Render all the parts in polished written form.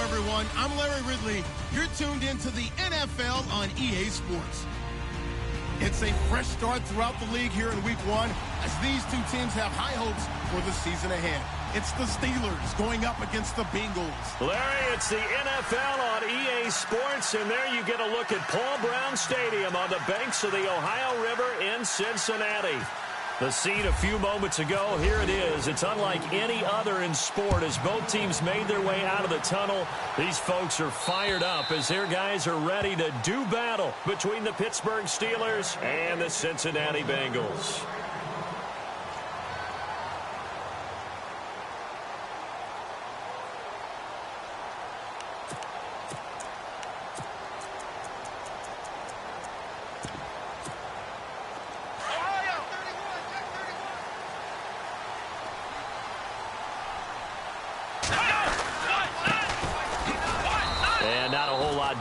everyone. I'm Larry Ridley. You're tuned into the NFL on EA Sports. It's a fresh start throughout the league here in Week 1 as these two teams have high hopes for the season ahead. It's the Steelers going up against the Bengals. Larry, it's the NFL on EA Sports, and there you get a look at Paul Brown Stadium on the banks of the Ohio River in Cincinnati. The scene a few moments ago, here it is. It's unlike any other in sport as both teams made their way out of the tunnel. These folks are fired up as their guys are ready to do battle between the Pittsburgh Steelers and the Cincinnati Bengals.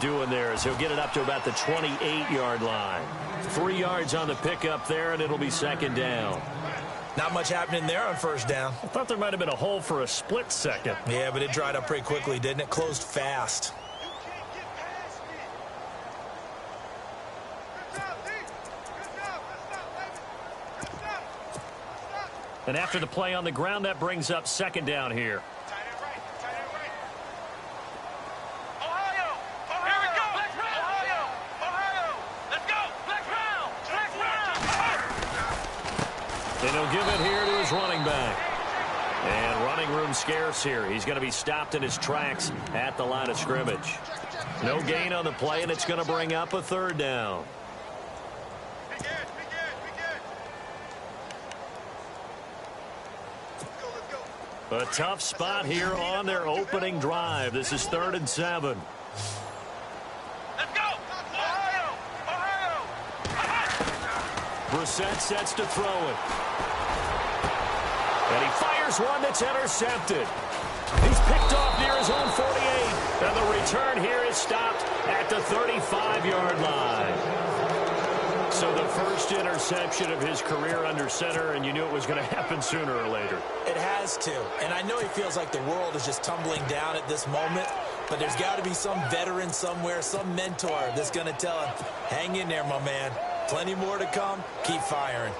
Doing there as he'll get it up to about the 28-yard line. 3 yards on the pickup there, and it'll be second down. Not much happening there on first down. I thought there might have been a hole for a split second. Yeah, but it dried up pretty quickly, didn't it? Closed fast. And after the play on the ground, that brings up second down here. And he'll give it here to his running back. And running room scarce here. He's going to be stopped in his tracks at the line of scrimmage. No gain on the play, and it's going to bring up a third down. A tough spot here on their opening drive. This is 3rd and 7. Brissett sets to throw it. And he fires one that's intercepted. He's picked off near his own 48. And the return here is stopped at the 35-yard line. So the first interception of his career under center, and you knew it was going to happen sooner or later. It has to. And I know he feels like the world is just tumbling down at this moment, but there's got to be some veteran somewhere, some mentor that's going to tell him, hang in there, my man. Plenty more to come. Keep firing.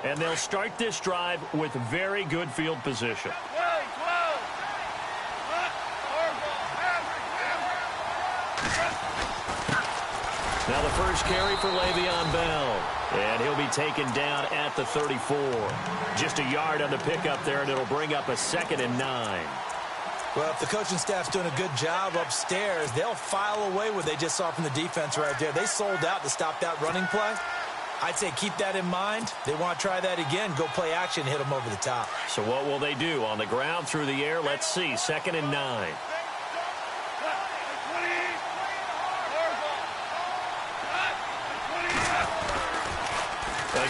And they'll start this drive with very good field position. Now the first carry for Le'Veon Bell. And he'll be taken down at the 34. Just a yard on the pickup there, and it'll bring up a 2nd and 9. Well, if the coaching staff's doing a good job upstairs, they'll file away what they just saw from the defense right there. They sold out to stop that running play. I'd say keep that in mind. They want to try that again. Go play action, hit them over the top. So what will they do? On the ground, through the air? Let's see. 2nd and 9.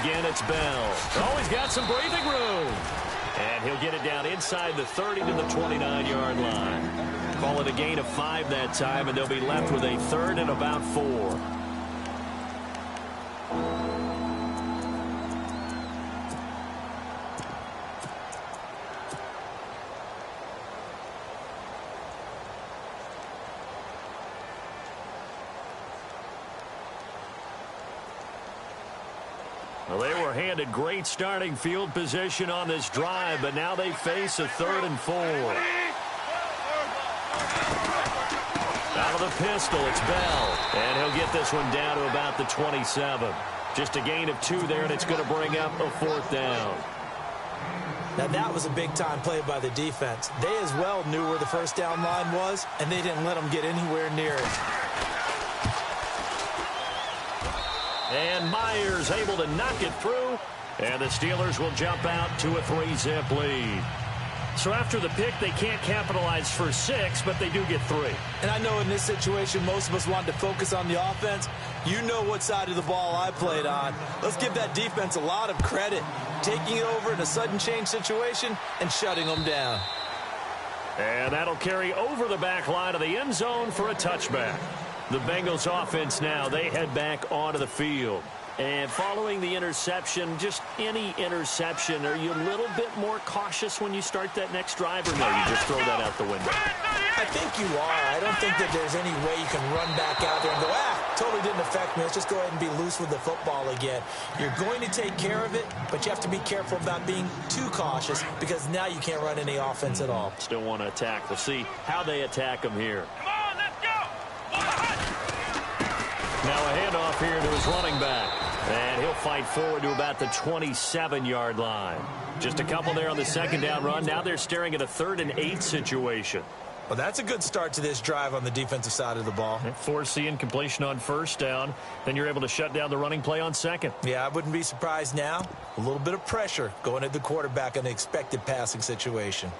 Again, it's Bell. Oh, he's got some breathing room. And he'll get it down inside the 30 to the 29-yard line. Call it a gain of 5 that time, and they'll be left with a 3rd and about 4. Well, they were handed great starting field position on this drive, but now they face a 3rd and 4. Out of the pistol, it's Bell. And he'll get this one down to about the 27. Just a gain of 2 there, and it's going to bring up a 4th down. Now, that was a big-time play by the defense. They as well knew where the first down line was, and they didn't let them get anywhere near it. And Myers able to knock it through. And the Steelers will jump out to a 3-zip lead. So after the pick, they can't capitalize for 6, but they do get 3. And I know in this situation, most of us wanted to focus on the offense. You know what side of the ball I played on. Let's give that defense a lot of credit. Taking it over in a sudden change situation and shutting them down. And that'll carry over the back line of the end zone for a touchback. The Bengals offense now, they head back onto the field. And following the interception, just any interception, are you a little bit more cautious when you start that next drive, or no, you just throw that out the window? I think you are. I don't think that there's any way you can run back out there and go, totally didn't affect me. Let's just go ahead and be loose with the football again. You're going to take care of it, but you have to be careful about being too cautious because now you can't run any offense at all. Still want to attack. We'll see how they attack him here. Come on, let's go! Now a handoff here to his running back. And he'll fight forward to about the 27-yard line. Just a couple there on the second down run. Now they're staring at a 3rd and 8 situation. Well, that's a good start to this drive on the defensive side of the ball. Force the incompletion on first down. Then you're able to shut down the running play on second. Yeah, I wouldn't be surprised now. A little bit of pressure going at the quarterback in an expected passing situation.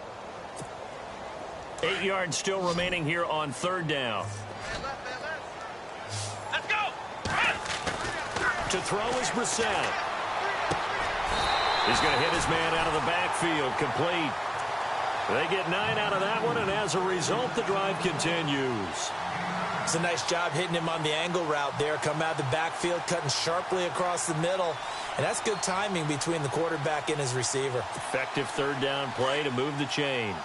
8 yards still remaining here on 3rd down. Let's go! To throw is Brissett. He's going to hit his man out of the backfield. Complete. They get 9 out of that one, and as a result, the drive continues. It's a nice job hitting him on the angle route there. Come out of the backfield, cutting sharply across the middle. And that's good timing between the quarterback and his receiver. Effective 3rd down play to move the chains.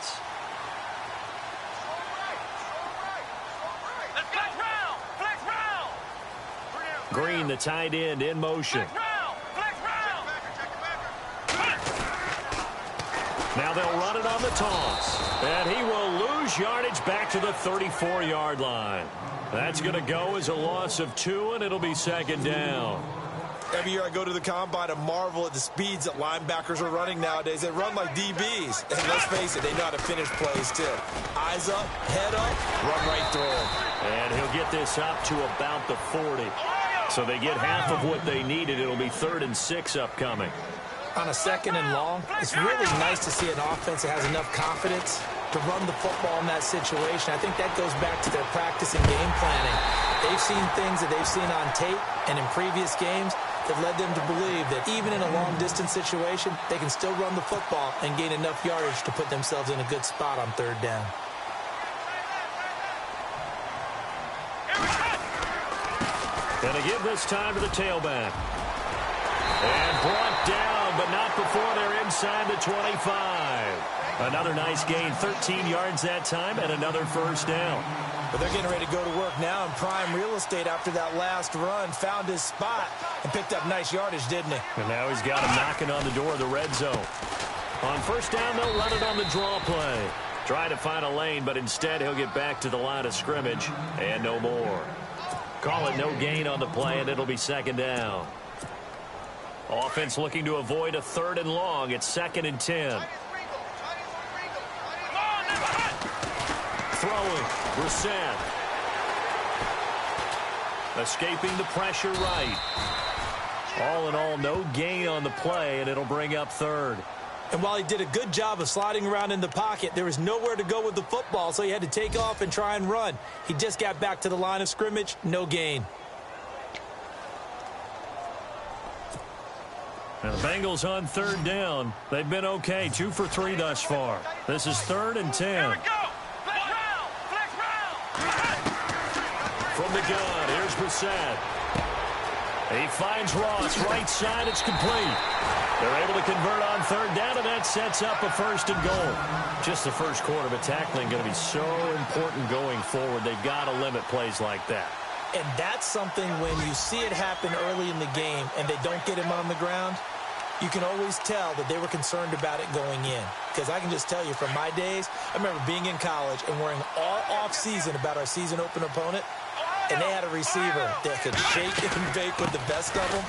Green, the tight end, in motion. Now they'll run it on the toss. And he will lose yardage back to the 34-yard line. That's going to go as a loss of 2, and it'll be 2nd down. Every year I go to the combine and marvel at the speeds that linebackers are running nowadays. They run like DBs. And let's face it, they know how to finish plays, too. Eyes up, head up, run right through them. And he'll get this up to about the 40. So they get half of what they needed. It'll be 3rd and 6 upcoming. On a 2nd and long, it's really nice to see an offense that has enough confidence to run the football in that situation. I think that goes back to their practice and game planning. They've seen things that they've seen on tape and in previous games that led them to believe that even in a long-distance situation, they can still run the football and gain enough yardage to put themselves in a good spot on 3rd down. Going to give this time to the tailback. And brought down, but not before they're inside the 25. Another nice gain, 13 yards that time, and another 1st down. But they're getting ready to go to work now in prime real estate after that last run. Found his spot and picked up nice yardage, didn't he? And now he's got him knocking on the door of the red zone. On 1st down, they'll run it on the draw play. Try to find a lane, but instead he'll get back to the line of scrimmage and no more. Call it no gain on the play, and it'll be 2nd down. Offense looking to avoid a 3rd and long. It's 2nd and 10. Throwing. Brissett. Escaping the pressure right. All in all, no gain on the play, and it'll bring up 3rd. And while he did a good job of sliding around in the pocket, there was nowhere to go with the football, so he had to take off and try and run. He just got back to the line of scrimmage, no gain. Now the Bengals on 3rd down. They've been okay, 2 for 3 thus far. This is 3rd and 10. Here we go! Flex round! Flex round! From the gun, here's Brissett. He finds Ross, right side, it's complete. They're able to convert on 3rd down, and that sets up a 1st and goal. Just the first quarter, but tackling going to be so important going forward. They've got to limit plays like that. And that's something when you see it happen early in the game and they don't get him on the ground, you can always tell that they were concerned about it going in. Because I can just tell you from my days, I remember being in college and worrying all off-season about our season open opponent, and they had a receiver that could shake and bake with the best of them.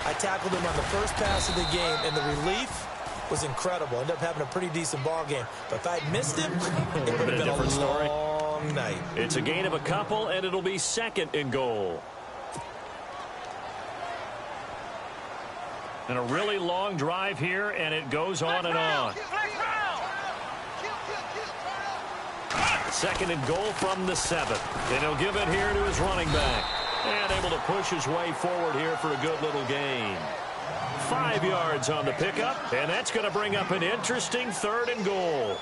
I tackled him on the first pass of the game, and the relief was incredible. Ended up having a pretty decent ball game. But if I'd missed him, it would have been a long night. It's a gain of a couple, and it'll be 2nd and goal. And a really long drive here, and it goes on and on. 2nd and goal from the 7th. And he'll give it here to his running back. And able to push his way forward here for a good little gain. 5 yards on the pickup, and that's going to bring up an interesting 3rd and goal.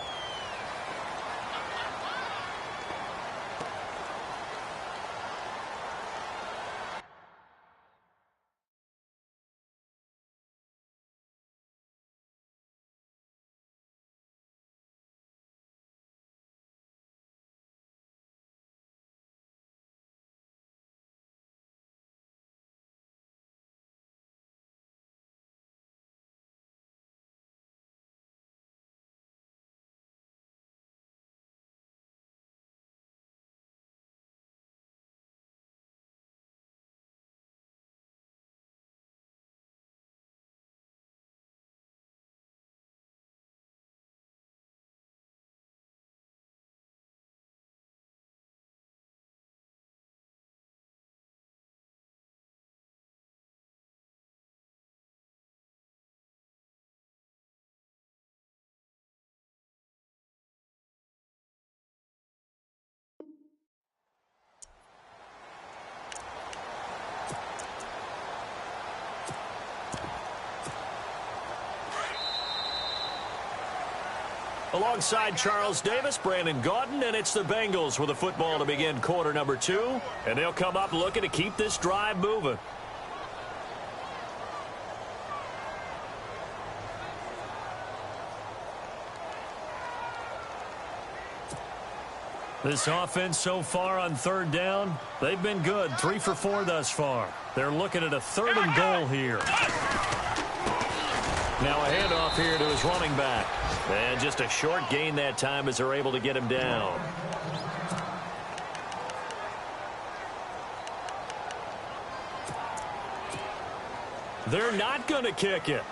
Alongside Charles Davis, Brandon Gaudin, and it's the Bengals with the football to begin quarter number 2. And they'll come up looking to keep this drive moving. This offense so far on third down, they've been good. 3 for 4 thus far. They're looking at a 3rd and goal here. Now a handoff here to his running back. And just a short gain that time as they're able to get him down. They're not going to kick it.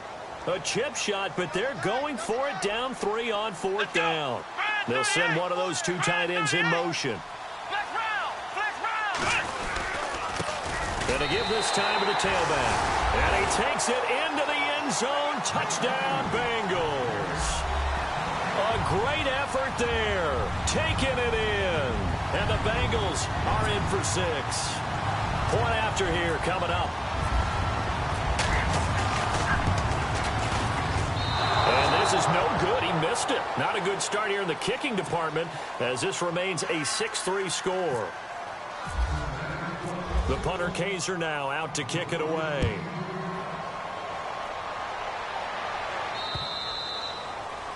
A chip shot, but they're going for it down 3 on 4th down. They'll send one of those 2 tight ends in motion. And to give this time to the tailback. And he takes it into the end zone. Touchdown, Bengals. A great effort there. Taking it in. And the Bengals are in for 6. Point after here coming up. And this is no good. He missed it. Not a good start here in the kicking department as this remains a 6-3 score. The punter Kaiser now out to kick it away.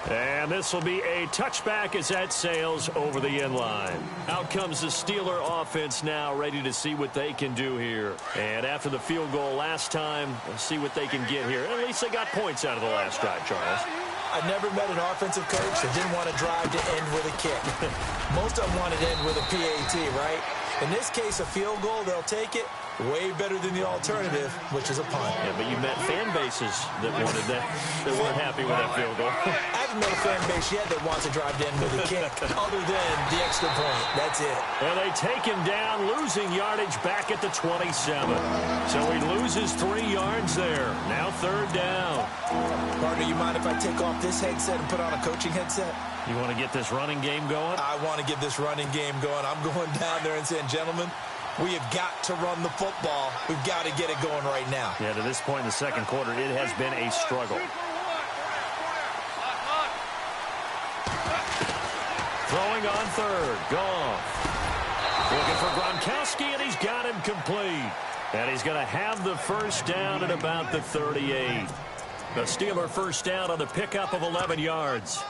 And this will be a touchback as that sails over the end line. Out comes the Steeler offense now, ready to see what they can do here. And after the field goal last time, let's see what they can get here. At least they got points out of the last drive, Charles. I never met an offensive coach that didn't want to drive to end with a kick. Most of them want to end with a PAT, right? In this case, a field goal, they'll take it. Way better than the alternative, which is a punt. Yeah, but you met fan bases that wanted that, that weren't happy with that field goal. I haven't met a fan base yet that wants to drive to end with a kick, other than the extra point. That's it. And they take him down, losing yardage back at the 27. So he loses 3 yards there. Now 3rd down. Partner, you mind if I take off this headset and put on a coaching headset? You want to get this running game going? I want to get this running game going. I'm going down there and saying, gentlemen, we have got to run the football. We've got to get it going right now. Yeah, to this point in the second quarter, it has been a struggle. Throwing on 3rd. Goff. Looking for Gronkowski, and he's got him complete. And he's going to have the first down at about the 38. The Steeler first down on the pickup of 11 yards.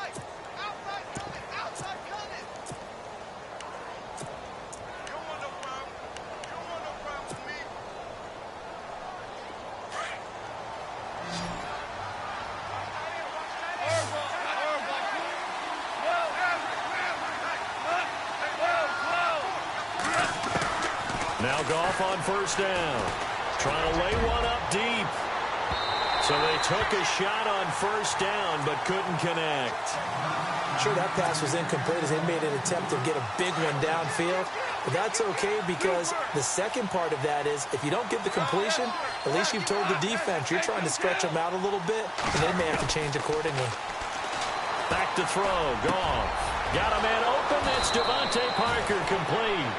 Now Goff on first down. Trying to lay one up deep. So they took a shot on first down, but couldn't connect. Sure, that pass was incomplete as they made an attempt to get a big one downfield. But that's okay because the second part of that is if you don't get the completion, at least you've told the defense you're trying to stretch them out a little bit, and they may have to change accordingly. Back to throw. Goff. Got a man open. That's Devontae Parker complete.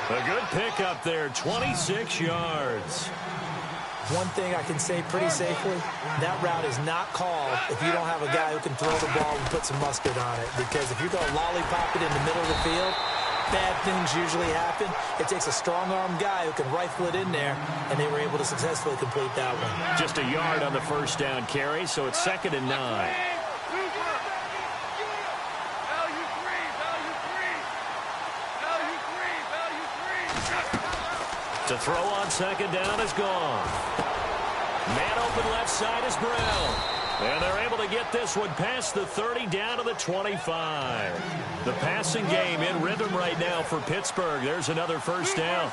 A good pickup there, 26 yards. One thing I can say pretty safely, that route is not called if you don't have a guy who can throw the ball and put some mustard on it. Because if you're going to lollipop it in the middle of the field, bad things usually happen. It takes a strong-arm guy who can rifle it in there, and they were able to successfully complete that one. Just a yard on the first down carry, so it's 2nd and 9. To throw on 2nd down is gone. Man open left side is Brown. And they're able to get this one past the 30 down to the 25. The passing game in rhythm right now for Pittsburgh. There's another first down.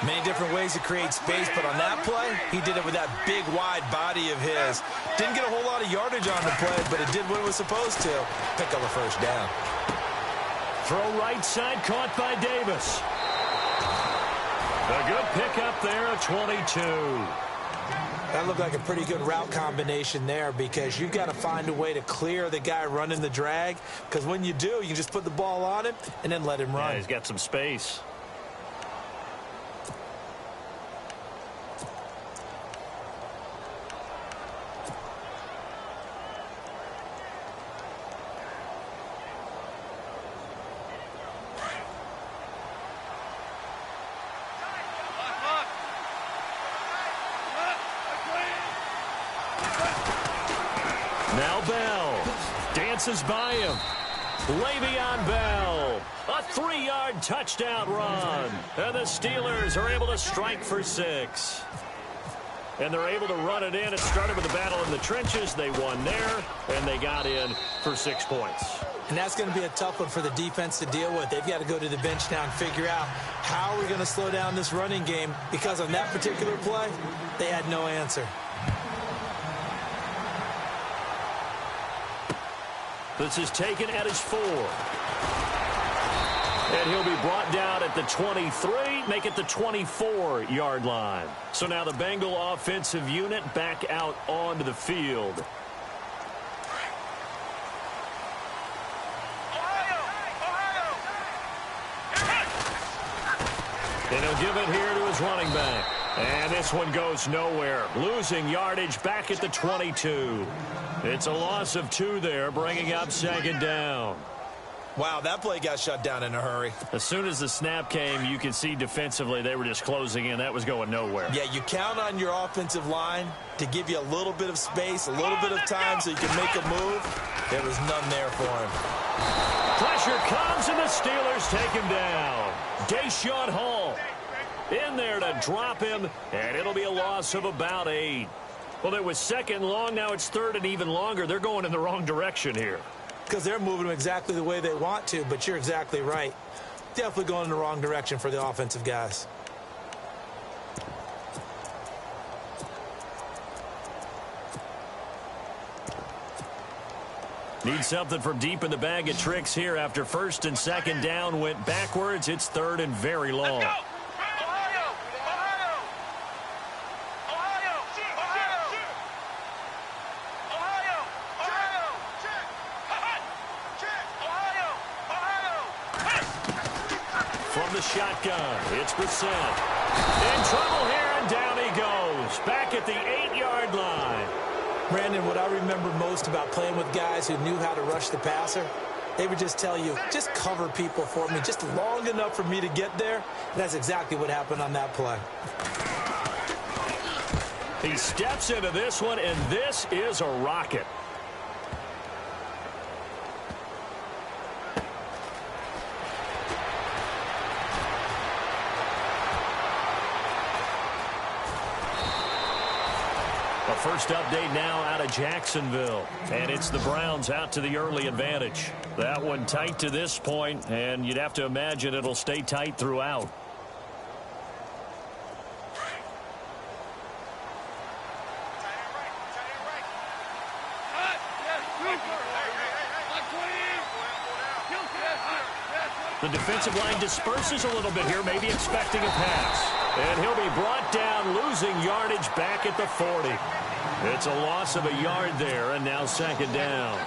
Many different ways to create space, but on that play, he did it with that big, wide body of his. Didn't get a whole lot of yardage on the play, but it did what it was supposed to. Pick up a first down. Throw right side, caught by Davis. A good pickup there at 22. That looked like a pretty good route combination there because you've got to find a way to clear the guy running the drag because when you do, you can just put the ball on him and then let him run. Yeah, he's got some space. Now Bell dances by him. Le'Veon Bell, a 3-yard touchdown run. And the Steelers are able to strike for 6. And they're able to run it in. It started with a battle in the trenches. They won there, and they got in for 6 points. And that's going to be a tough one for the defense to deal with. They've got to go to the bench now and figure out how are we going to slow down this running game, because on that particular play, they had no answer. This is taken at his 4. And he'll be brought down at the 23, make it the 24-yard line. So now the Bengal offensive unit back out onto the field. And he'll give it here to his running back. And this one goes nowhere. Losing yardage back at the 22. It's a loss of 2 there, bringing up 2nd down. Wow, that play got shut down in a hurry. As soon as the snap came, you could see defensively they were just closing in. That was going nowhere. Yeah, you count on your offensive line to give you a little bit of space, a little bit of time so you can make a move. There was none there for him. Pressure comes, and the Steelers take him down. Deshaun Hall in there to drop him, and it'll be a loss of about 8. Well, it was 2nd long. Now it's 3rd and even longer. They're going in the wrong direction here. Because they're moving them exactly the way they want to, but you're exactly right. Definitely going in the wrong direction for the offensive guys. Need something from deep in the bag of tricks here after 1st and 2nd down went backwards. It's 3rd and very long. From the shotgun, it's Brissett. In trouble here, and down he goes. Back at the 8-yard line. Brandon, what I remember most about playing with guys who knew how to rush the passer, they would just tell you, just cover people for me, just long enough for me to get there. And that's exactly what happened on that play. He steps into this one, and this is a rocket. A first update now out of Jacksonville, and it's the Browns out to the early advantage. That one tight to this point, and you'd have to imagine it'll stay tight throughout. The defensive line disperses a little bit here, maybe expecting a pass. And he'll be brought down, losing yardage back at the 40. It's a loss of a yard there, and now 2nd down.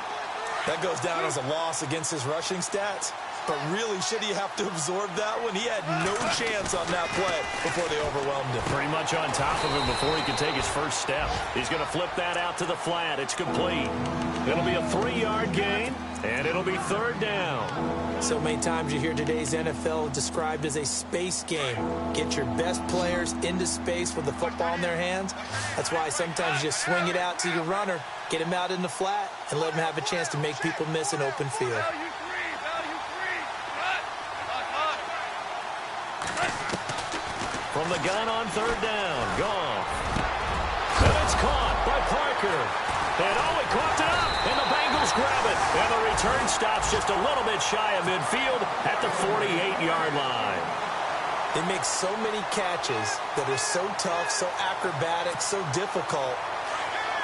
That goes down as a loss against his rushing stats. But really, should he have to absorb that one? He had no chance on that play before they overwhelmed him. Pretty much on top of him before he could take his first step. He's going to flip that out to the flat. It's complete. It'll be a 3-yard gain, and it'll be 3rd down. So many times you hear today's NFL described as a space game. Get your best players into space with the football in their hands. That's why sometimes you just swing it out to your runner, get him out in the flat, and let him have a chance to make people miss an open field. From the gun on 3rd down, Goff. And it's caught by Parker. And he caught it up, and the Bengals grab it. And the return stops just a little bit shy of midfield at the 48-yard line. They make so many catches that are so tough, so acrobatic, so difficult,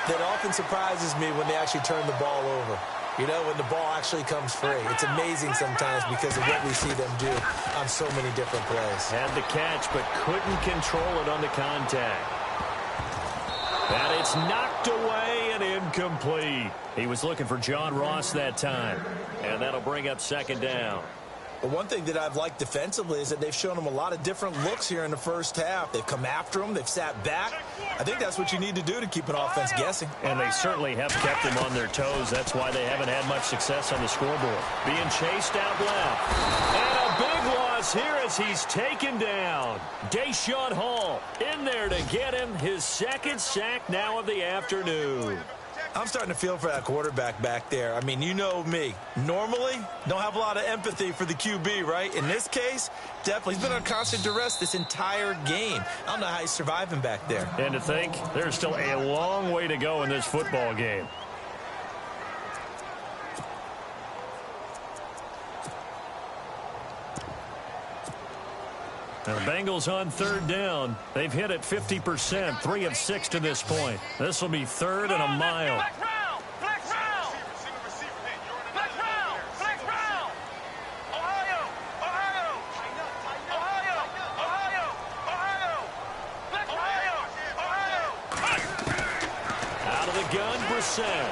that often surprises me when they actually turn the ball over. You know, when the ball actually comes free. It's amazing sometimes because of what we see them do on so many different plays. Had the catch, but couldn't control it on the contact. And it's knocked away and incomplete. He was looking for John Ross that time. And that'll bring up 2nd down. But one thing that I've liked defensively is that they've shown him a lot of different looks here in the first half. They've come after him. They've sat back. I think that's what you need to do to keep an offense guessing. And they certainly have kept him on their toes. That's why they haven't had much success on the scoreboard. Being chased out left. And a big loss here as he's taken down. Deshaun Hall in there to get him his 2nd sack now of the afternoon. I'm starting to feel for that quarterback back there. I mean, you know me. Normally, don't have a lot of empathy for the QB, right? In this case, definitely. He's been on constant duress this entire game. I don't know how he's surviving back there. And to think, there's still a long way to go in this football game. Now the Bengals on third down. They've hit it 50%, 3 of 6 to this point. This will be third and a mile. Flex round. Ohio. Out of the gun, Brissett.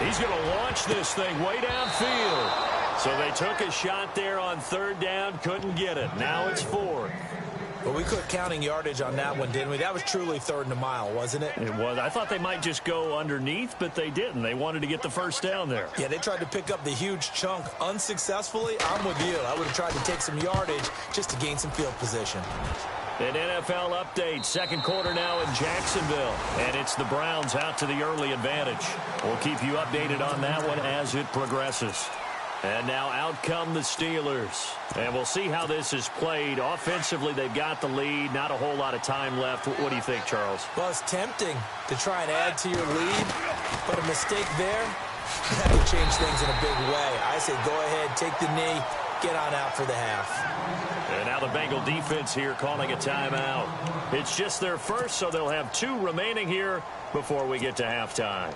He's going to launch this thing way downfield. So they took a shot there on third down, couldn't get it. Now it's fourth. But we quit counting yardage on that one, didn't we? That was truly third and a mile, wasn't it? It was. I thought they might just go underneath, but they didn't. They wanted to get the first down there. Yeah, they tried to pick up the huge chunk unsuccessfully. I'm with you. I would have tried to take some yardage just to gain some field position. An NFL update. Second quarter now in Jacksonville. And it's the Browns out to the early advantage. We'll keep you updated on that one as it progresses. And now out come the Steelers. And we'll see how this is played. Offensively, they've got the lead. Not a whole lot of time left. What do you think, Charles? Well, it's tempting to try and add to your lead, but a mistake there, that could change things in a big way. I say go ahead, take the knee, get on out for the half. And now the Bengal defense here calling a timeout. It's just their first, so they'll have 2 remaining here before we get to halftime.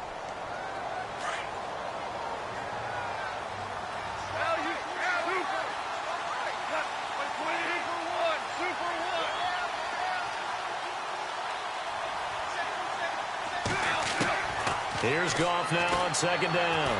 Here's Goff now on second down.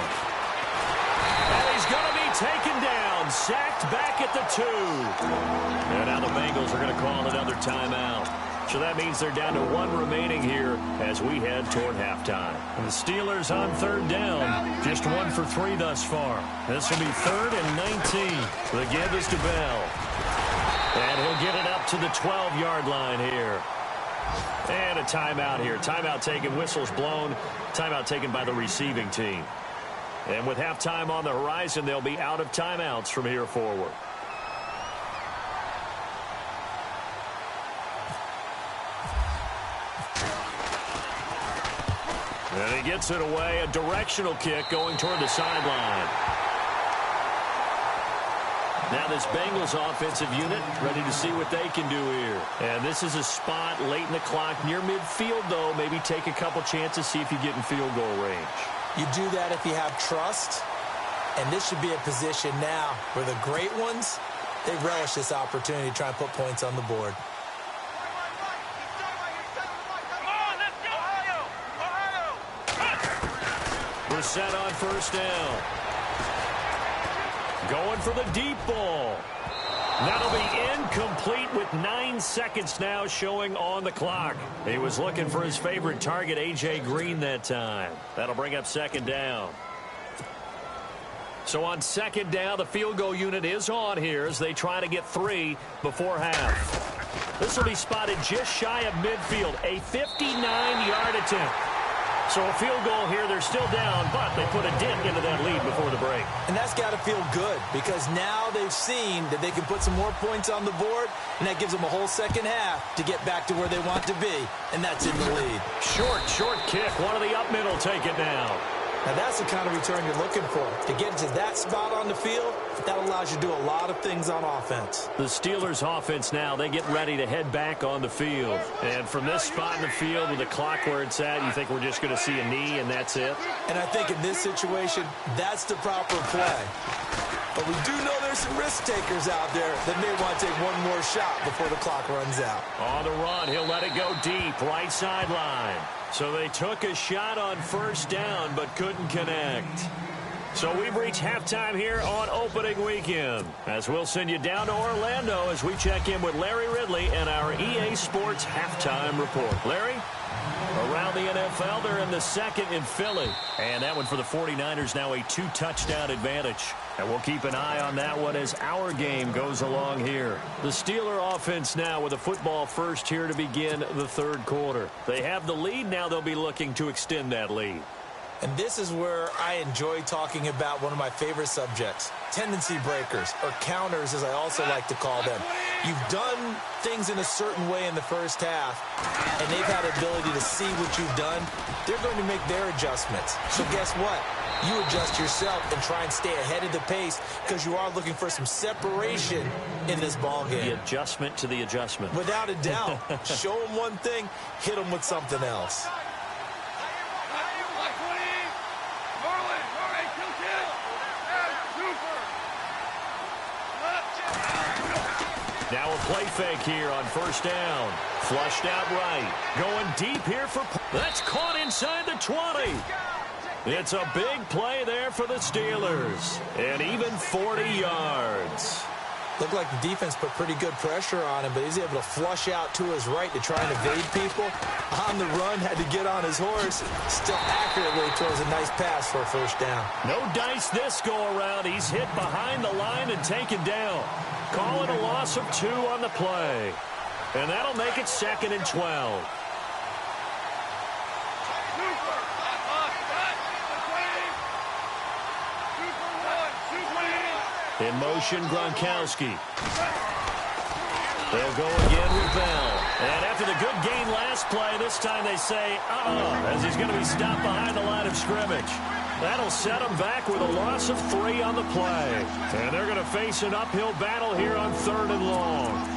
And he's going to be taken down, sacked back at the 2. And now the Bengals are going to call another timeout. So that means they're down to 1 remaining here as we head toward halftime. And the Steelers on third down, just 1 for 3 thus far. This will be third and 19. The give is to Bell. And he'll get it up to the 12-yard line here. And a timeout here. Timeout taken, whistles blown. Timeout taken by the receiving team. And with halftime on the horizon, they'll be out of timeouts from here forward. And he gets it away. A directional kick going toward the sideline. Now this Bengals offensive unit ready to see what they can do here. And this is a spot late in the clock near midfield, though. Maybe take a couple chances, see if you get in field goal range. You do that if you have trust. And this should be a position now where the great ones, they relish this opportunity to try and put points on the board. Brissett on first down. Going for the deep ball. That'll be incomplete with 9 seconds now showing on the clock. He was looking for his favorite target, A.J. Green, that time. That'll bring up second down. So on second down, the field goal unit is on here as they try to get 3 before half. This will be spotted just shy of midfield, a 59-yard attempt. So a field goal here, they're still down, but they put a dent into that lead before the break. And that's got to feel good because now they've seen that they can put some more points on the board, and that gives them a whole second half to get back to where they want to be, and that's in the lead. Short kick. One of the up middle take it down. Now that's the kind of return you're looking for. To get to that spot on the field, that allows you to do a lot of things on offense. The Steelers offense now, they get ready to head back on the field. And from this spot in the field with the clock where it's at, you think we're just going to see a knee and that's it? And I think in this situation, that's the proper play. But we do know there's some risk takers out there that may want to take one more shot before the clock runs out. On the run, he'll let it go deep, right sideline. So they took a shot on first down but couldn't connect. So we've reached halftime here on opening weekend. As we'll send you down to Orlando as we check in with Larry Ridley and our EA Sports Halftime Report. Larry? Around the NFL, they're in the second in Philly. And that one for the 49ers, now a 2-touchdown advantage. And we'll keep an eye on that one as our game goes along here. The Steeler offense now with a football first here to begin the third quarter. They have the lead. Now they'll be looking to extend that lead. And this is where I enjoy talking about one of my favorite subjects, tendency breakers, or counters as I also like to call them. You've done things in a certain way in the first half, and they've had the ability to see what you've done. They're going to make their adjustments. So guess what? You adjust yourself and try and stay ahead of the pace because you are looking for some separation in this ball game. The adjustment to the adjustment. Without a doubt. Show them one thing, hit them with something else. Now a play fake here on first down. Flushed out right. Going deep here for... That's caught inside the 20. It's a big play there for the Steelers. And even 40 yards. Looked like the defense put pretty good pressure on him, but he's able to flush out to his right to try and evade people. On the run, had to get on his horse. Still accurately throws a nice pass for a first down. No dice this go-around. He's hit behind the line and taken down. Call it a loss of 2 on the play. And that'll make it 2nd and 12. In motion, Gronkowski. They'll go again with Bell. And after the good gain last play, this time they say, as he's going to be stopped behind the line of scrimmage. That'll set him back with a loss of 3 on the play. And they're going to face an uphill battle here on 3rd and long.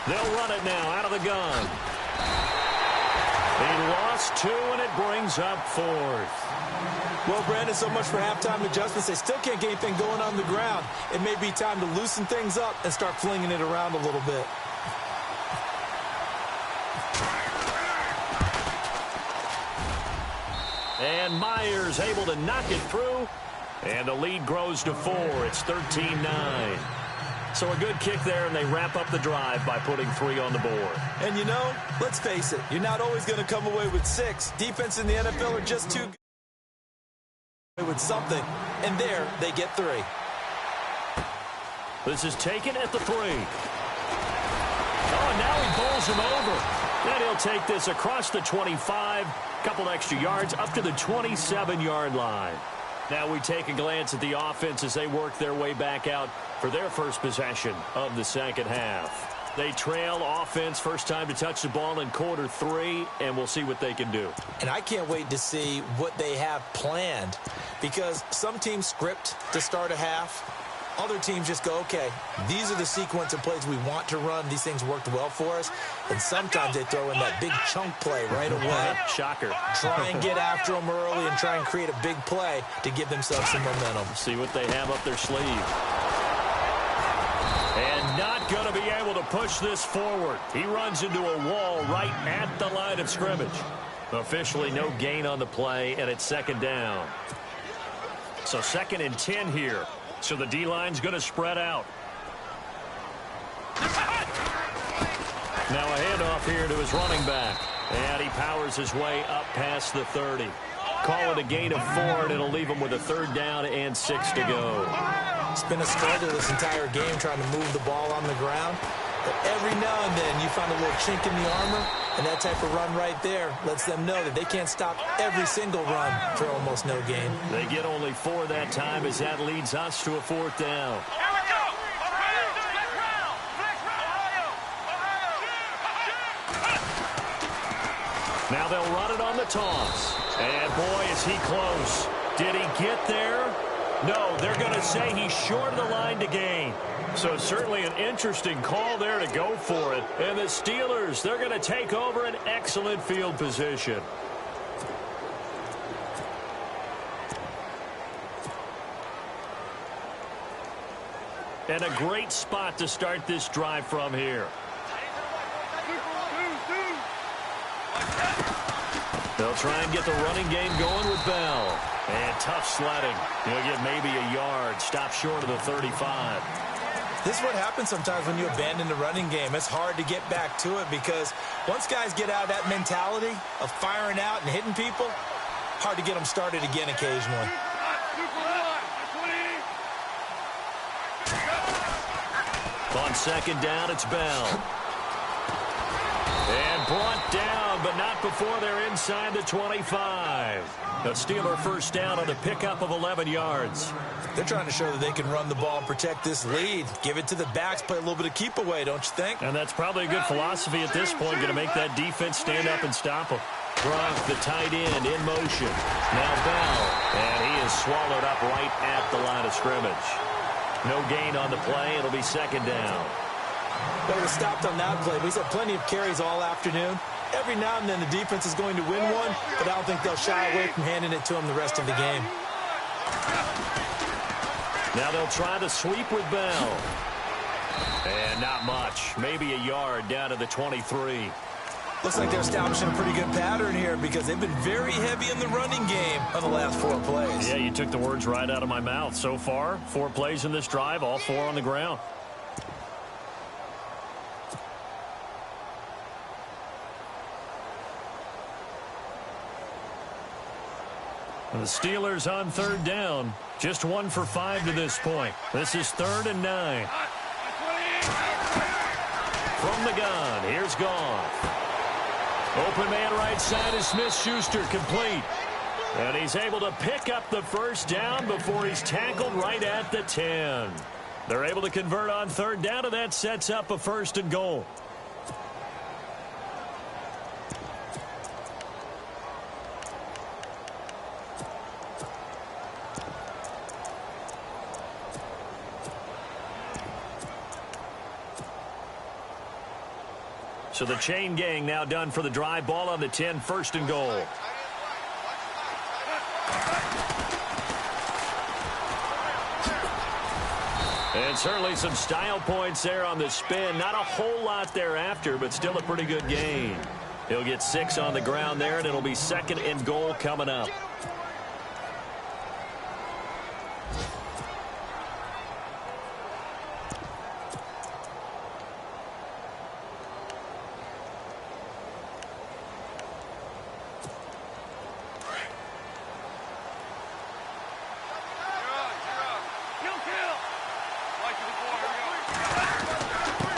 They'll run it now out of the gun. He lost 2, and it brings up 4th. Well, Brandon, so much for halftime adjustments. They still can't get anything going on the ground. It may be time to loosen things up and start flinging it around a little bit. And Myers able to knock it through. And the lead grows to 4. It's 13-9. So a good kick there, and they wrap up the drive by putting 3 on the board. And, you know, let's face it, you're not always going to come away with 6. Defense in the NFL are just too good with something, and there they get 3. This is taken at the 3. Oh, and now he bowls him over. And he'll take this across the 25, couple extra yards up to the 27-yard line. Now we take a glance at the offense as they work their way back out for their first possession of the second half. They trail offense, first time to touch the ball in quarter 3, and we'll see what they can do. And I can't wait to see what they have planned, because some teams script to start a half. Other teams just go, okay, these are the sequence of plays we want to run. These things worked well for us. And sometimes they throw in that big chunk play right away. Shocker. Try and get after them early and try and create a big play to give themselves some momentum. See what they have up their sleeve. And not going to be able to push this forward. He runs into a wall right at the line of scrimmage. Officially no gain on the play, and it's 2nd down. So 2nd and 10 here. So the D-line's going to spread out. Now a handoff here to his running back. And he powers his way up past the 30. Call it a gain of 4, and it'll leave him with a 3rd down and 6 to go. It's been a struggle this entire game trying to move the ball on the ground. But every now and then you find a little chink in the armor, and that type of run right there lets them know that they can't stop every single run for almost no gain. They get only 4 that time as that leads us to a 4th down. Here we go. Now they'll run it on the toss. And boy, is he close. Did he get there? No, they're going to say he's short of the line to gain. So certainly an interesting call there to go for it. And the Steelers, they're going to take over an excellent field position. And a great spot to start this drive from here. They'll try and get the running game going with Bell. And tough sledding. He'll get maybe a yard. Stop short of the 35. This is what happens sometimes when you abandon the running game. It's hard to get back to it because once guys get out of that mentality of firing out and hitting people, hard to get them started again occasionally. second down, it's Bell. And brought down, but not before they're inside the 25. A Steeler first down on a pickup of 11 yards. They're trying to show that they can run the ball and protect this lead. Give it to the backs, play a little bit of keep away, don't you think? And that's probably a good philosophy at this point, going to make that defense stand up and stop them. Gronk, the tight end, in motion. Now Bell, and he is swallowed up right at the line of scrimmage. No gain on the play. It'll be second down. They would have stopped on that play. He's had plenty of carries all afternoon. Every now and then the defense is going to win one, but I don't think they'll shy away from handing it to him the rest of the game. Now they'll try the sweep with Bell. And not much. Maybe a yard down to the 23. Looks like they're establishing a pretty good pattern here because they've been very heavy in the running game on the last 4 plays. Yeah, you took the words right out of my mouth. So far, 4 plays in this drive, all 4 on the ground. The Steelers on third down. Just 1 for 5 to this point. This is 3rd and 9. From the gun, here's Goff. Open man right side is Smith-Schuster, complete. And he's able to pick up the first down before he's tackled right at the 10. They're able to convert on third down, and that sets up a 1st and goal. So the chain gang now done for the drive. Ball on the 10, 1st and goal. And certainly some style points there on the spin. Not a whole lot thereafter, but still a pretty good gain. He'll get 6 on the ground there, and it'll be 2nd and goal coming up.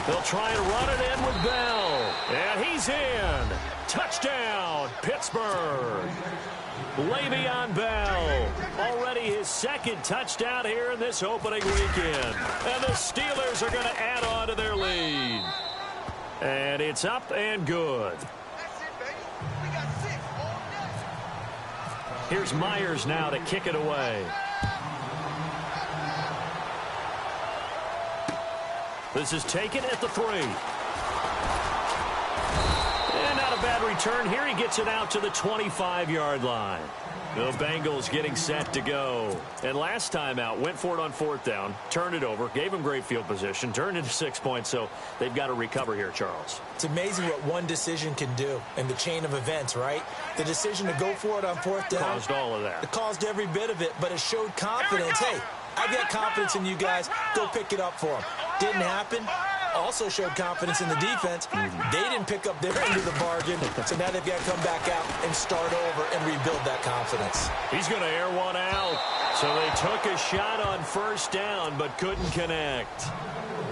They'll try and run it in with Bell. And he's in. Touchdown, Pittsburgh. Le'Veon Bell. Already his 2nd touchdown here in this opening weekend. And the Steelers are going to add on to their lead. And it's up and good. Here's Myers now to kick it away. This is taken at the 3. And not a bad return here. He gets it out to the 25-yard line. The Bengals getting set to go. And last time out, went for it on 4th down, turned it over, gave him great field position, turned into 6 points, so they've got to recover here, Charles. It's amazing what one decision can do in the chain of events, right? The decision to go for it on 4th down. Caused all of that. It caused every bit of it, but it showed confidence. Hey, I've got confidence in you guys. Go pick it up for them. Didn't happen. Also showed confidence in the defense. They didn't pick up their end of the bargain, so now they've got to come back out and start over and rebuild that confidence. He's going to air one out. So they took a shot on 1st down, but couldn't connect.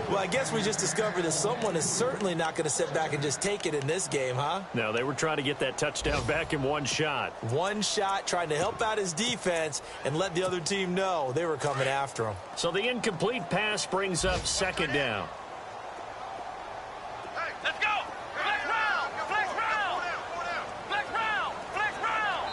Well, I guess we just discovered that someone is certainly not going to sit back and just take it in this game, huh? No, they were trying to get that touchdown back in one shot. One shot, trying to help out his defense and let the other team know they were coming after him. So the incomplete pass brings up 2nd down. Hey, let's go! Flex round! Flex round! Flex round! Flex round!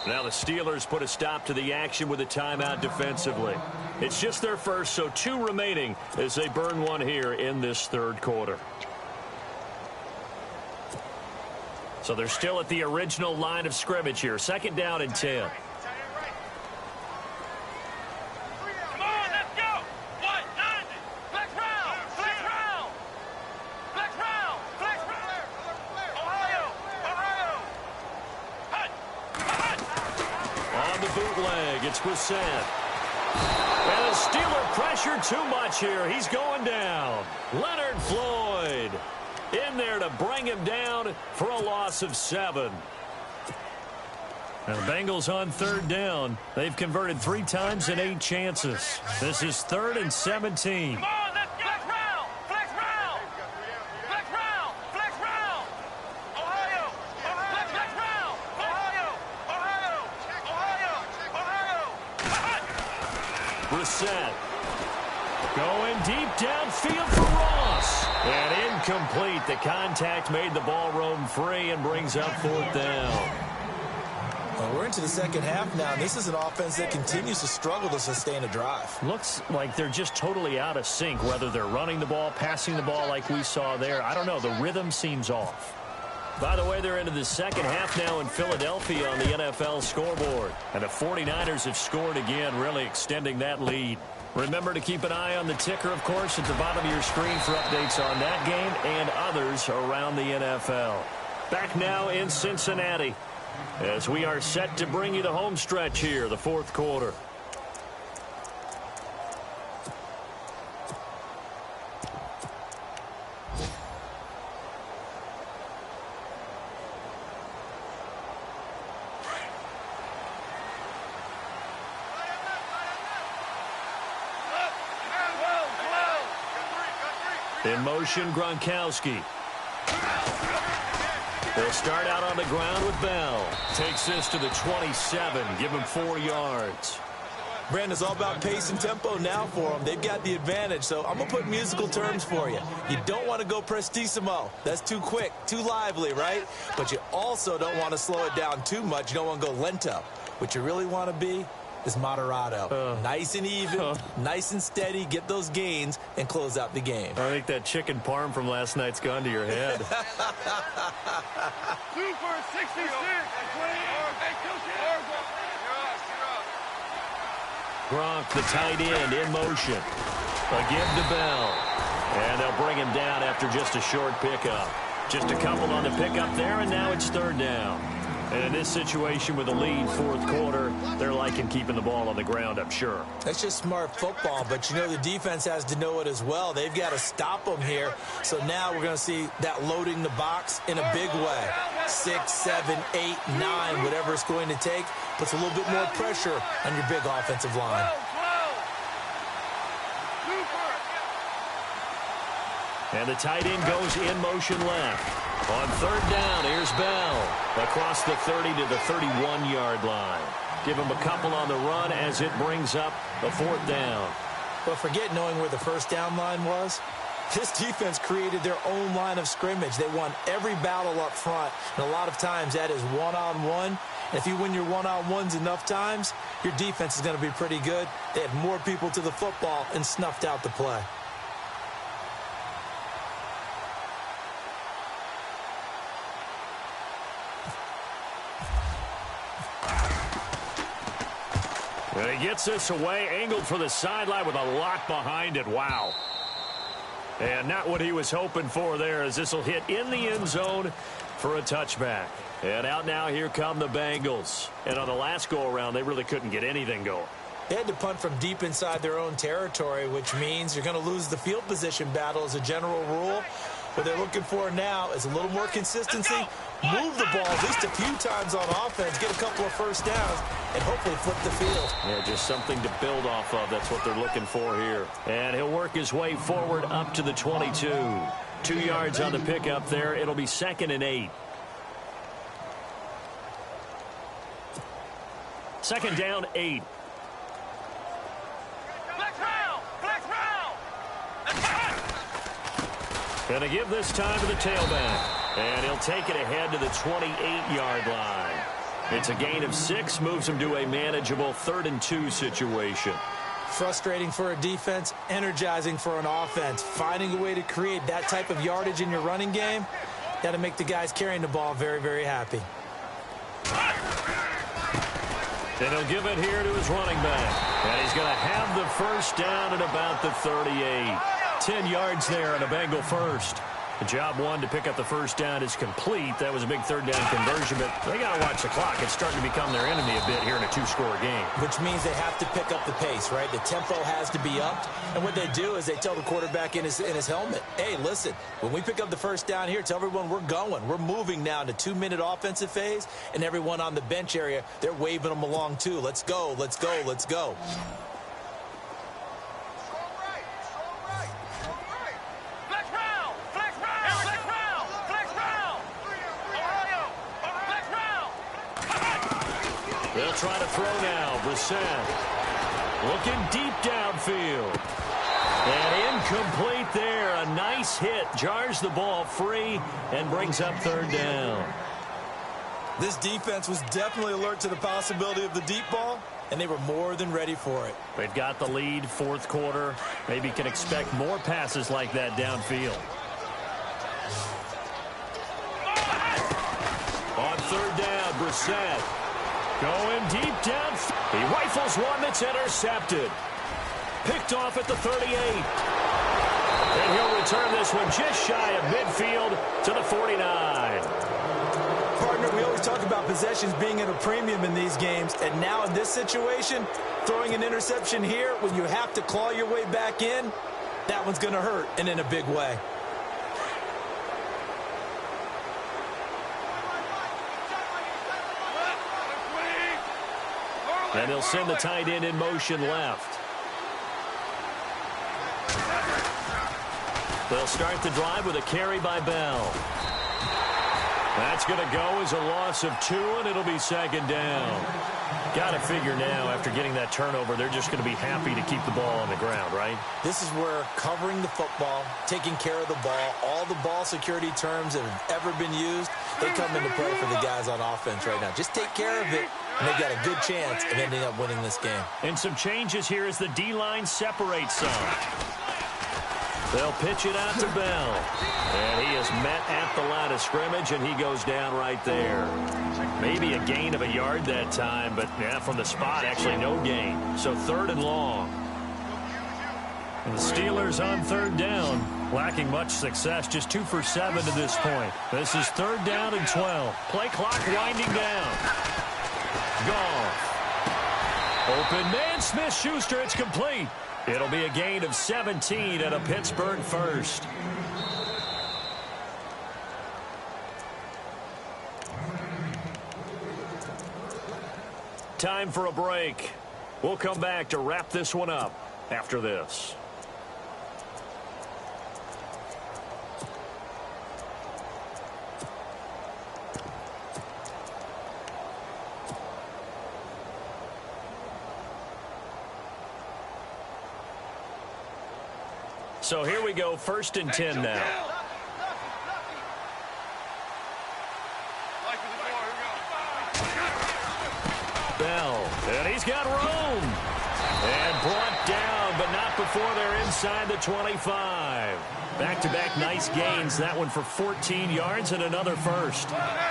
Now the Steelers put a stop to the action with a timeout defensively. It's just their first, so 2 remaining as they burn one here in this 3rd quarter. So they're still at the original line of scrimmage here. 2nd down and 10. Come on, let's go! 190! Flex round! Flex round! Flex round! Flex round! Ohio! Ohio! Hut! Hut! On the bootleg, it's Brissett. And the Steeler pressure too much here. He's going down. Leonard Floyd in there to bring him down for a loss of 7. And the Bengals on 3rd down. They've converted 3 times in 8 chances. This is 3rd and 17. Come on, let's go! Flex round! Brissett. Going deep downfield for Ross. And incomplete. The contact made the ball roam free and brings up 4th down. Well, we're into the second half now, and this is an offense that continues to struggle to sustain a drive. Looks like they're just totally out of sync, whether they're running the ball, passing the ball like we saw there. I don't know. The rhythm seems off. By the way, they're into the second half now in Philadelphia on the NFL scoreboard. And the 49ers have scored again, really extending that lead. Remember to keep an eye on the ticker, of course, at the bottom of your screen for updates on that game and others around the NFL. Back now in Cincinnati as we are set to bring you the home stretch here, the 4th quarter. In motion, Gronkowski. They'll start out on the ground with Bell. Takes this to the 27. Give him 4 yards. Brandon, it's all about pace and tempo now for them. They've got the advantage, so I'm going to put musical terms for you. You don't want to go prestissimo. That's too quick, too lively, right? But you also don't want to slow it down too much. You don't want to go lento. What you really want to be is moderato. Nice and even, nice and steady, get those gains, and close out the game. I think that chicken parm from last night's gone to your head. 2 for 66. Gronk, the tight end, in motion. A give to Bell. And they'll bring him down after just a short pickup. Just a couple on the pickup there, and now it's 3rd down. And in this situation with a lead, 4th quarter, they're liking keeping the ball on the ground, I'm sure. That's just smart football, but you know the defense has to know it as well. They've got to stop them here. So now we're going to see that loading the box in a big way. 6, 7, 8, 9, whatever it's going to take, puts a little bit more pressure on your big offensive line. And the tight end goes in motion left. On 3rd down, here's Bell. Across the 30 to the 31-yard line. Give him a couple on the run as it brings up the 4th down. But forget knowing where the first down line was. This defense created their own line of scrimmage. They won every battle up front, and a lot of times that is one-on-one. And if you win your one-on-ones enough times, your defense is going to be pretty good. They had more people to the football and snuffed out the play. And he gets this away, angled for the sideline with a lot behind it. Wow. And not what he was hoping for there, as this will hit in the end zone for a touchback. And out now, here come the Bengals. And on the last go-around, they really couldn't get anything going. They had to punt from deep inside their own territory, which means you're going to lose the field position battle as a general rule. What they're looking for now is a little more consistency, move the ball at least a few times on offense, get a couple of first downs, and hopefully flip the field. Yeah, just something to build off of. That's what they're looking for here. And he'll work his way forward up to the 22. 2 yards on the pickup there. It'll be 2nd and 8. 2nd down, 8. And they give this time to the tailback. And he'll take it ahead to the 28-yard line. It's a gain of 6, moves him to a manageable 3rd and 2 situation. Frustrating for a defense, energizing for an offense. Finding a way to create that type of yardage in your running game, got to make the guys carrying the ball very, very happy. And he'll give it here to his running back. And he's going to have the first down at about the 38. 10 yards there on a Bengal first. The job one to pick up the first down is complete. That was a big 3rd down conversion, but they got to watch the clock. It's starting to become their enemy a bit here in a 2-score game. Which means they have to pick up the pace, right? The tempo has to be upped. And what they do is they tell the quarterback in his helmet, hey, listen, when we pick up the first down here, tell everyone we're going. We're moving now to 2-minute offensive phase, and everyone on the bench area, they're waving them along too. Let's go, let's go, let's go. They'll try to throw now. Brissett. Looking deep downfield. And incomplete there. A nice hit. Jars the ball free and brings up third down. This defense was definitely alert to the possibility of the deep ball, and they were more than ready for it. They've got the lead, fourth quarter. Maybe can expect more passes like that downfield. On third down, Brissett going deep down. He rifles one that's intercepted. Picked off at the 38. And he'll return this one just shy of midfield to the 49. Partner, we always talk about possessions being at a premium in these games, and now in this situation, throwing an interception here when you have to claw your way back in, that one's going to hurt, and in a big way. And they'll send the tight end in motion left. They'll start the drive with a carry by Bell. That's going to go as a loss of 2, and it'll be second down. Got to figure now, after getting that turnover, they're just going to be happy to keep the ball on the ground, right? This is where covering the football, taking care of the ball, all the ball security terms that have ever been used, they come into play for the guys on offense right now. Just take care of it, and they've got a good chance of ending up winning this game. And some changes here as the D-line separates some. They'll pitch it out to Bell. And he is met at the line of scrimmage, and he goes down right there. Maybe a gain of a yard that time, but yeah, from the spot, actually no gain. So third and long. And the Steelers on third down, lacking much success, just 2 for 7 to this point. This is third down and 12. Play clock winding down. Goff. Open man, Smith-Schuster, it's complete. It'll be a gain of 17 and a Pittsburgh first. Time for a break. We'll come back to wrap this one up after this. So here we go, 1st and 10 now. Bell, and he's got room. And brought down, but not before they're inside the 25. Back-to-back nice gains. That one for 14 yards and another first.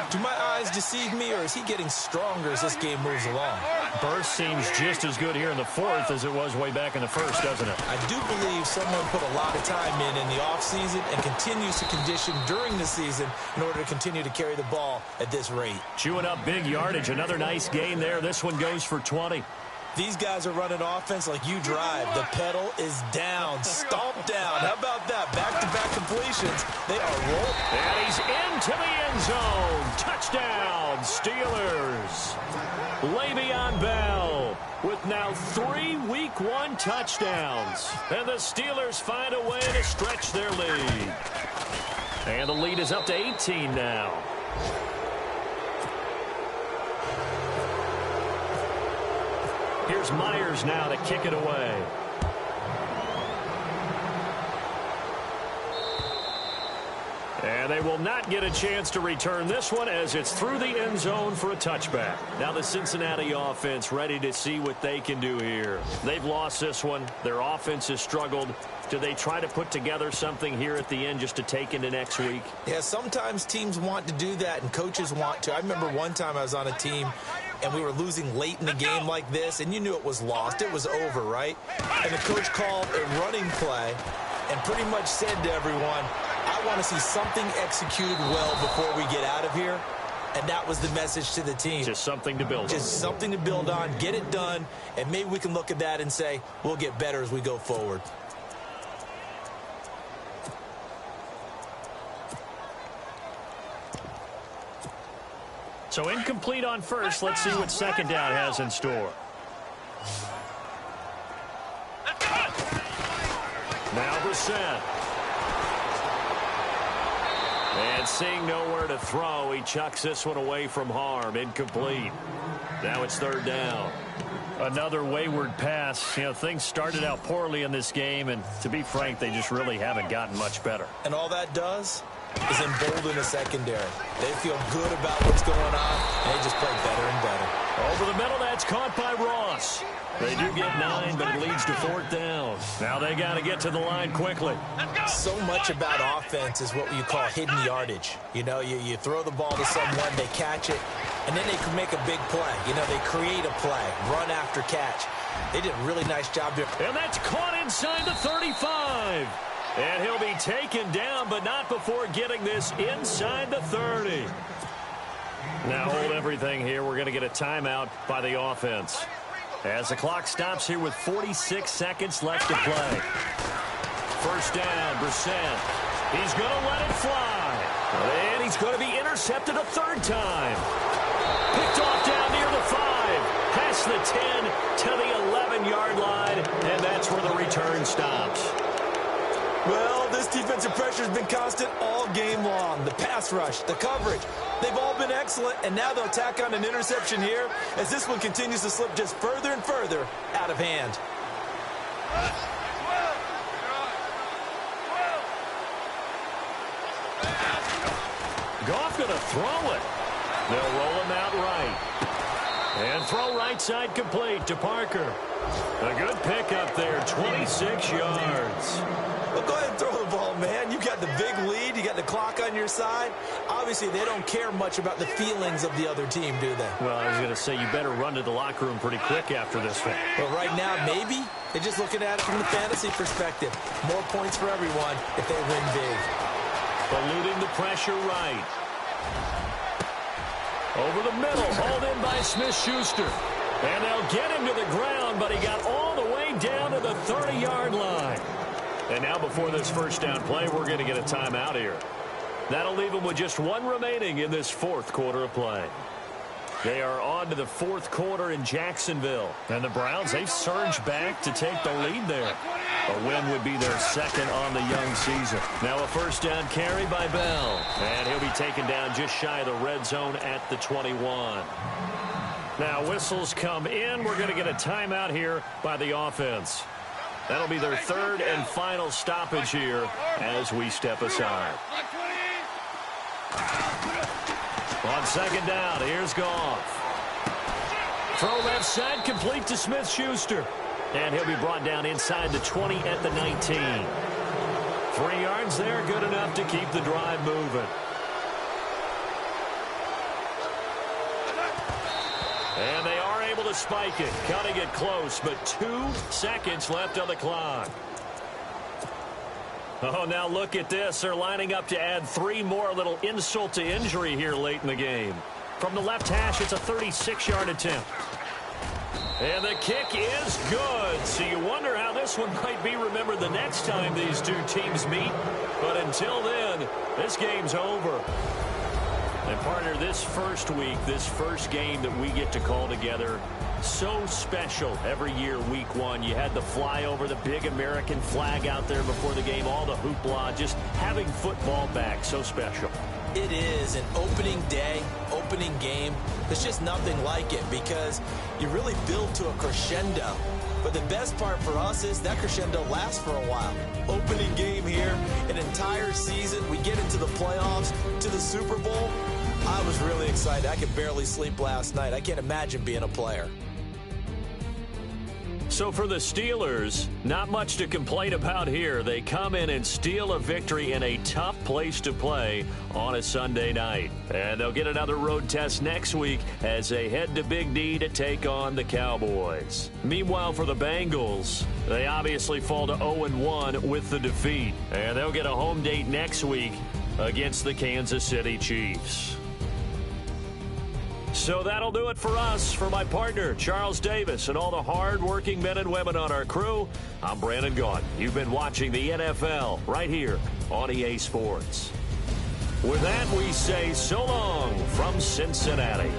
Do my eyes deceive me, or is he getting stronger as this game moves along? Burst seems just as good here in the 4th as it was way back in the 1st, doesn't it? I do believe someone put a lot of time in the offseason and continues to condition during the season in order to continue to carry the ball at this rate. Chewing up big yardage. Another nice gain there. This one goes for 20. These guys are running offense like you drive. The pedal is down, stomped down. How about that? Back-to-back completions. They are rolling. And he's into the end zone. Touchdown, Steelers. Le'Veon Bell with now 3 Week 1 touchdowns. And the Steelers find a way to stretch their lead. And the lead is up to 18 now. Here's Myers now to kick it away. And they will not get a chance to return this one as it's through the end zone for a touchback. Now the Cincinnati offense ready to see what they can do here. They've lost this one. Their offense has struggled. Do they try to put together something here at the end just to take into next week? Yeah, sometimes teams want to do that and coaches want to. I remember one time I was on a team and we were losing late in the game like this, and you knew it was lost. It was over, right? And the coach called a running play and pretty much said to everyone, I want to see something executed well before we get out of here. And that was the message to the team. Just something to build on. Just something to build on, get it done, and maybe we can look at that and say, we'll get better as we go forward. So incomplete on first. Let's see what second down has in store. Now Brissett. And seeing nowhere to throw, he chucks this one away from harm. Incomplete. Now it's third down. Another wayward pass. You know, things started out poorly in this game, and to be frank, they just really haven't gotten much better. And all that does is embolden the secondary. They feel good about what's going on, and they just play better and better. Over the middle, that's caught by Ross. They do get 9, but it leads to fourth down. Now they got to get to the line quickly. So much about offense is what you call hidden yardage. You know, you throw the ball to someone, they catch it, and then they can make a big play. You know, they create a play, run after catch. They did a really nice job there. And that's caught inside the 35. And he'll be taken down, but not before getting this inside the 30. Now hold everything here. We're going to get a timeout by the offense. As the clock stops here with 46 seconds left to play. First down, Brissett. He's going to let it fly. And he's going to be intercepted a third time. Picked off down near the 5. Past the 10 to the 11-yard line. And that's where the return stops. Well, this defensive pressure has been constant all game long. The pass rush, the coverage, they've all been excellent, and now they'll tack on an interception here as this one continues to slip just further and further out of hand. Goff going to throw it. They'll roll him out right. And throw right side complete to Parker. A good pickup there, 26 yards. Well, go ahead and throw the ball, man. You got the big lead. You got the clock on your side. Obviously, they don't care much about the feelings of the other team, do they? Well, I was going to say, you better run to the locker room pretty quick after this one. But right now, maybe they're just looking at it from the fantasy perspective. More points for everyone if they win big. Eluding the pressure right. Over the middle, hauled in by Smith-Schuster. And they'll get him to the ground, but he got all the way down to the 30-yard line. And now before this first down play, we're going to get a timeout here. That'll leave them with just one remaining in this fourth quarter of play. They are on to the fourth quarter in Jacksonville. And the Browns, they've surged back to take the lead there. A win would be their second on the young season. Now a first down carry by Bell. And he'll be taken down just shy of the red zone at the 21. Now whistles come in. We're going to get a timeout here by the offense. That'll be their third and final stoppage here as we step aside. On second down, here's Goff. Throw left side, complete to Smith-Schuster. And he'll be brought down inside the 20 at the 19. 3 yards there, good enough to keep the drive moving. And they are able to spike it, cutting it close, but 2 seconds left on the clock. Oh, now look at this. They're lining up to add 3 more, a little insult to injury here late in the game. From the left hash, it's a 36-yard attempt. And the kick is good. So you wonder how this one might be remembered the next time these two teams meet. But until then, this game's over. And partner, this first week, this first game that we get to call together, so special every year, week 1. You had the flyover, the big American flag out there before the game, all the hoopla, just having football back, so special. It is an opening day, opening game. There's just nothing like it because you really build to a crescendo. But the best part for us is that crescendo lasts for a while. Opening game here, an entire season. We get into the playoffs, to the Super Bowl. I was really excited. I could barely sleep last night. I can't imagine being a player. So for the Steelers, not much to complain about here. They come in and steal a victory in a tough place to play on a Sunday night. And they'll get another road test next week as they head to Big D to take on the Cowboys. Meanwhile, for the Bengals, they obviously fall to 0-1 with the defeat. And they'll get a home date next week against the Kansas City Chiefs. So that'll do it for us. For my partner, Charles Davis, and all the hard-working men and women on our crew, I'm Brandon Gaudin. You've been watching the NFL right here on EA Sports. With that, we say so long from Cincinnati.